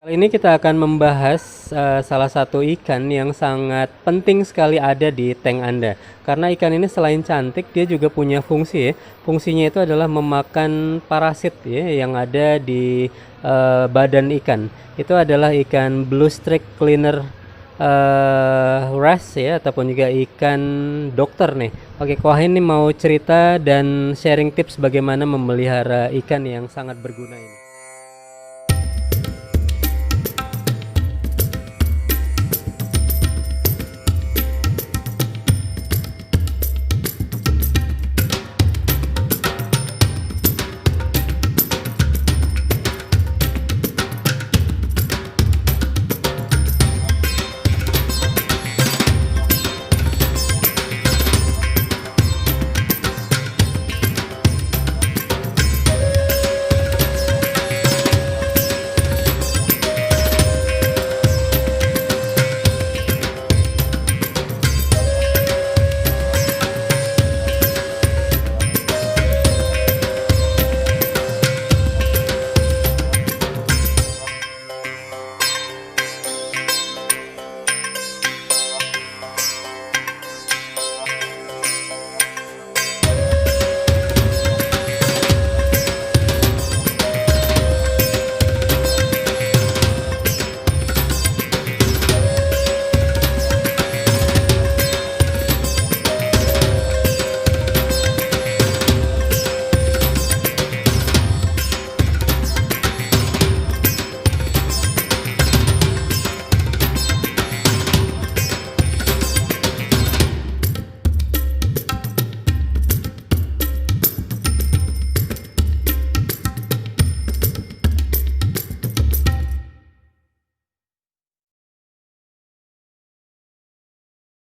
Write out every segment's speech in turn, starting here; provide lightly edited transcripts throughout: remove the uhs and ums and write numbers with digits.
Kali ini kita akan membahas salah satu ikan yang sangat penting sekali ada di tank Anda. Karena ikan ini selain cantik, dia juga punya fungsi ya. Fungsinya itu adalah memakan parasit ya yang ada di badan ikan. Itu adalah ikan blue streak cleaner wrasse ya, ataupun juga ikan dokter nih. Oke, Kohen ini mau cerita dan sharing tips bagaimana memelihara ikan yang sangat berguna ini.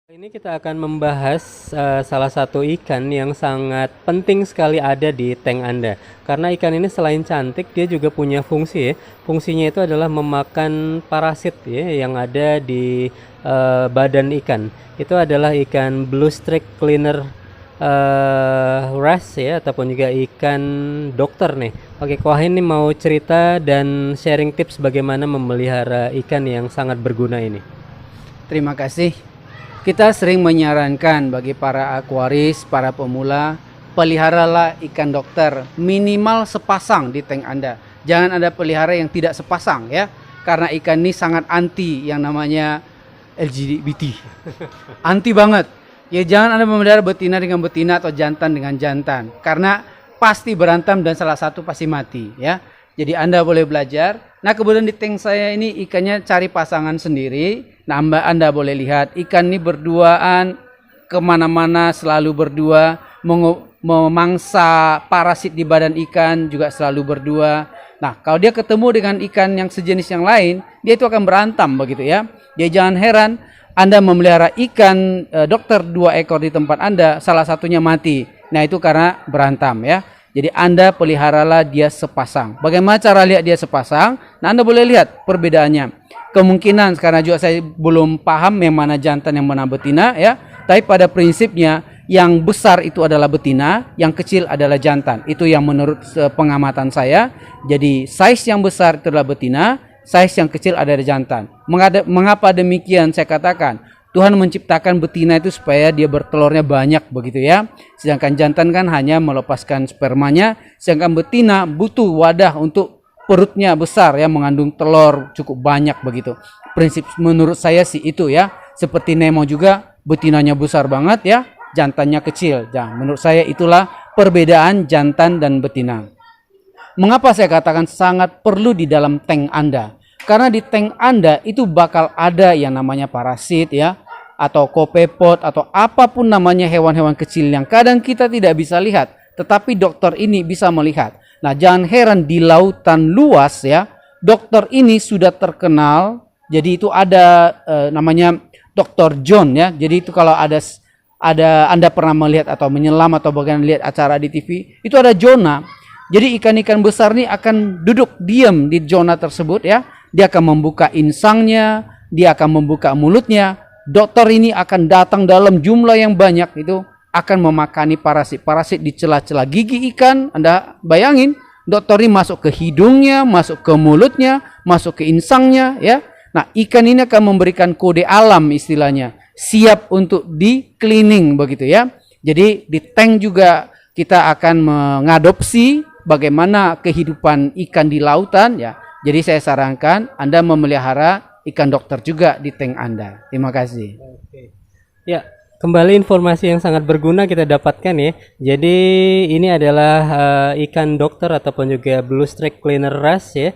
Ini kita akan membahas salah satu ikan yang sangat penting sekali ada di tank Anda. Karena ikan ini selain cantik, dia juga punya fungsi ya. Fungsinya itu adalah memakan parasit ya yang ada di badan ikan. Itu adalah ikan blue streak cleaner wrasse ya, ataupun juga ikan dokter nih. Oke, Kohen ini mau cerita dan sharing tips bagaimana memelihara ikan yang sangat berguna ini. Terima kasih. Kita sering menyarankan bagi para akuaris, para pemula, peliharalah ikan dokter minimal sepasang di tank Anda. Jangan ada pelihara yang tidak sepasang ya, karena ikan ini sangat anti yang namanya LGBT. Anti banget. Ya jangan Anda memelihara betina dengan betina atau jantan dengan jantan, karena pasti berantem dan salah satu pasti mati ya. Jadi Anda boleh belajar. Nah kemudian di tank saya ini ikannya cari pasangan sendiri. Nah Anda boleh lihat ikan ini berduaan kemana-mana, selalu berdua. Memangsa parasit di badan ikan juga selalu berdua. Nah kalau dia ketemu dengan ikan yang sejenis yang lain, dia itu akan berantem begitu ya. Dia jangan heran Anda memelihara ikan dokter 2 ekor di tempat Anda, salah satunya mati. Nah itu karena berantem ya. Jadi Anda peliharalah dia sepasang. Bagaimana cara lihat dia sepasang? Nah Anda boleh lihat perbedaannya. Kemungkinan karena juga saya belum paham yang mana jantan yang mana betina ya. Tapi pada prinsipnya yang besar itu adalah betina, yang kecil adalah jantan. Itu yang menurut pengamatan saya. Jadi size yang besar itu adalah betina, size yang kecil adalah jantan. Mengapa demikian saya katakan? Tuhan menciptakan betina itu supaya dia bertelurnya banyak begitu ya. Sedangkan jantan kan hanya melepaskan spermanya. Sedangkan betina butuh wadah untuk perutnya besar ya, mengandung telur cukup banyak begitu. Prinsip menurut saya sih itu ya. Seperti Nemo juga betinanya besar banget ya, jantannya kecil. Nah, menurut saya itulah perbedaan jantan dan betina. Mengapa saya katakan sangat perlu di dalam tank Anda? Karena di tank Anda itu bakal ada yang namanya parasit ya, atau kopepot, atau apapun namanya hewan-hewan kecil yang kadang kita tidak bisa lihat. Tetapi dokter ini bisa melihat. Nah jangan heran di lautan luas ya, dokter ini sudah terkenal. Jadi itu ada namanya Dr. John ya. Jadi itu kalau ada Anda pernah melihat atau menyelam atau bahkan lihat acara di TV, itu ada zona. Jadi ikan-ikan besar ini akan duduk diam di zona tersebut ya. Dia akan membuka insangnya, dia akan membuka mulutnya. Dokter ini akan datang dalam jumlah yang banyak itu akan memakani parasit. Parasit di celah-celah gigi ikan, Anda bayangin. Dokter ini masuk ke hidungnya, masuk ke mulutnya, masuk ke insangnya, ya. Nah, ikan ini akan memberikan kode alam istilahnya, siap untuk di cleaning begitu ya. Jadi di tank juga kita akan mengadopsi bagaimana kehidupan ikan di lautan ya. Jadi saya sarankan Anda memelihara ikan dokter juga di tank Anda. Terima kasih. Oke. Ya, kembali informasi yang sangat berguna kita dapatkan ya. Jadi ini adalah ikan dokter ataupun juga blue streak cleaner wrasse ya,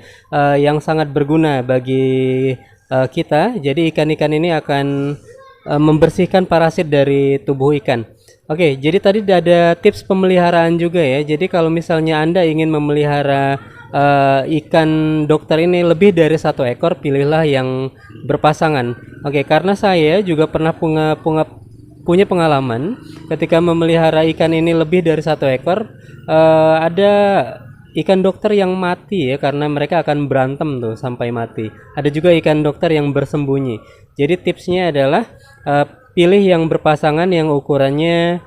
yang sangat berguna bagi kita. Jadi ikan-ikan ini akan membersihkan parasit dari tubuh ikan. Oke, jadi tadi ada tips pemeliharaan juga ya. Jadi kalau misalnya Anda ingin memelihara ikan dokter ini lebih dari 1 ekor, pilihlah yang berpasangan. Oke, karena saya juga pernah punya pengalaman ketika memelihara ikan ini lebih dari 1 ekor, ada ikan dokter yang mati ya, karena mereka akan berantem tuh sampai mati. Ada juga ikan dokter yang bersembunyi. Jadi tipsnya adalah pilih yang berpasangan yang ukurannya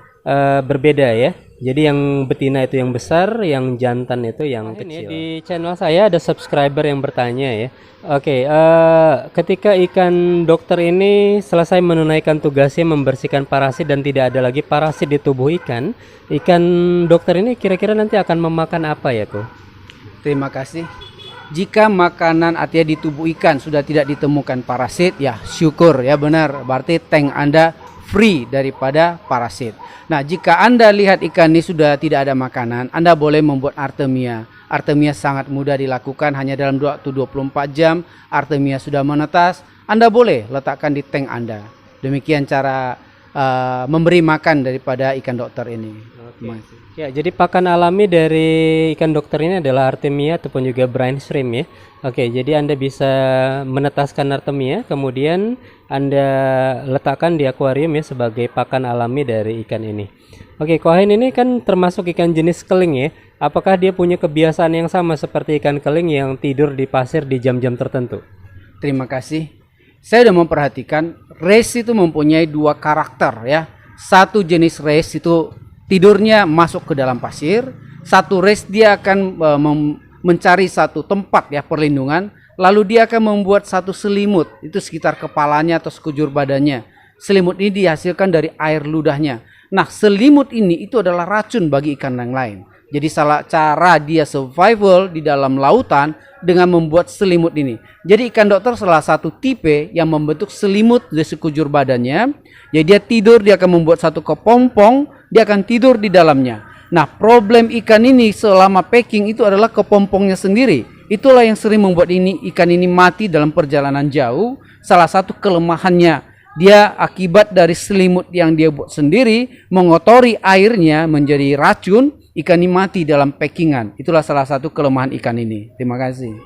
berbeda ya. Jadi yang betina itu yang besar, yang jantan itu yang kecil. Di channel saya ada subscriber yang bertanya ya. Oke, ketika ikan dokter ini selesai menunaikan tugasnya membersihkan parasit dan tidak ada lagi parasit di tubuh ikan, ikan dokter ini kira-kira nanti akan memakan apa ya, Ko? Terima kasih. Jika makanan artinya di tubuh ikan sudah tidak ditemukan parasit, ya syukur ya, benar. Berarti tank Anda free daripada parasit. Nah, jika Anda lihat ikan ini sudah tidak ada makanan, Anda boleh membuat artemia. Artemia sangat mudah dilakukan, hanya dalam waktu 24 jam artemia sudah menetas. Anda boleh letakkan di tank Anda. Demikian cara memberi makan daripada ikan dokter ini. Ya, jadi pakan alami dari ikan dokter ini adalah artemia ataupun juga brine shrimp ya. Oke, jadi Anda bisa menetaskan artemia, kemudian Anda letakkan di akuarium ya sebagai pakan alami dari ikan ini. Oke, kohen ini kan termasuk ikan jenis keling ya. Apakah dia punya kebiasaan yang sama seperti ikan keling yang tidur di pasir di jam-jam tertentu? Terima kasih. Saya sudah memperhatikan race itu mempunyai 2 karakter ya. Satu jenis race itu tidurnya masuk ke dalam pasir. Satu race dia akan mencari satu tempat ya perlindungan. Lalu dia akan membuat satu selimut itu sekitar kepalanya atau sekujur badannya. Selimut ini dihasilkan dari air ludahnya. Nah, selimut ini itu adalah racun bagi ikan yang lain. Jadi salah cara dia survival di dalam lautan dengan membuat selimut ini. Jadi ikan dokter salah satu tipe yang membentuk selimut di sekujur badannya. Jadi dia tidur, dia akan membuat satu kepompong, dia akan tidur di dalamnya. Nah, problem ikan ini selama packing itu adalah kepompongnya sendiri. Itulah yang sering membuat ikan ini mati dalam perjalanan jauh. Salah satu kelemahannya, dia akibat dari selimut yang dia buat sendiri, mengotori airnya menjadi racun, ikan ini mati dalam packingan. Itulah salah satu kelemahan ikan ini. Terima kasih.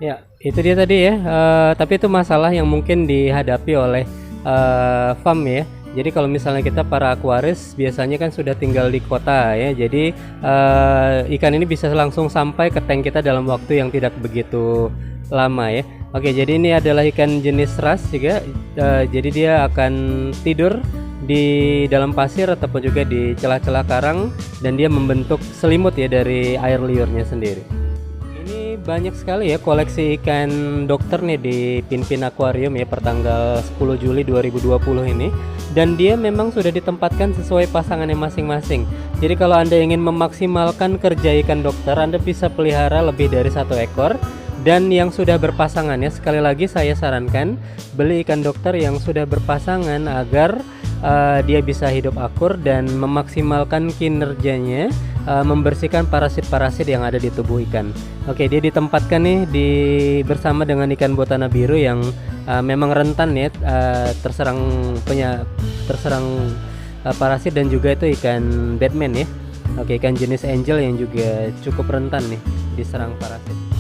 Ya, itu dia tadi ya. Tapi itu masalah yang mungkin dihadapi oleh farm ya. Jadi kalau misalnya kita para aquaris biasanya kan sudah tinggal di kota ya. Jadi ikan ini bisa langsung sampai ke tank kita dalam waktu yang tidak begitu lama ya. Oke, jadi ini adalah ikan jenis wrasse juga. Jadi dia akan tidur di dalam pasir ataupun juga di celah-celah karang dan dia membentuk selimut ya dari air liurnya sendiri. Ini banyak sekali ya koleksi ikan dokter nih di Pinpin Aquarium ya pertanggal 10 Juli 2020 ini. Dan dia memang sudah ditempatkan sesuai pasangannya masing-masing. Jadi kalau Anda ingin memaksimalkan kerja ikan dokter, Anda bisa pelihara lebih dari 1 ekor. Dan yang sudah berpasangan ya, sekali lagi saya sarankan beli ikan dokter yang sudah berpasangan agar dia bisa hidup akur dan memaksimalkan kinerjanya, membersihkan parasit-parasit yang ada di tubuh ikan. Oke, dia ditempatkan nih bersama dengan ikan botana biru yang memang rentan ya terserang parasit, dan juga itu ikan Batman ya. Oke, ikan jenis angel yang juga cukup rentan nih diserang parasit.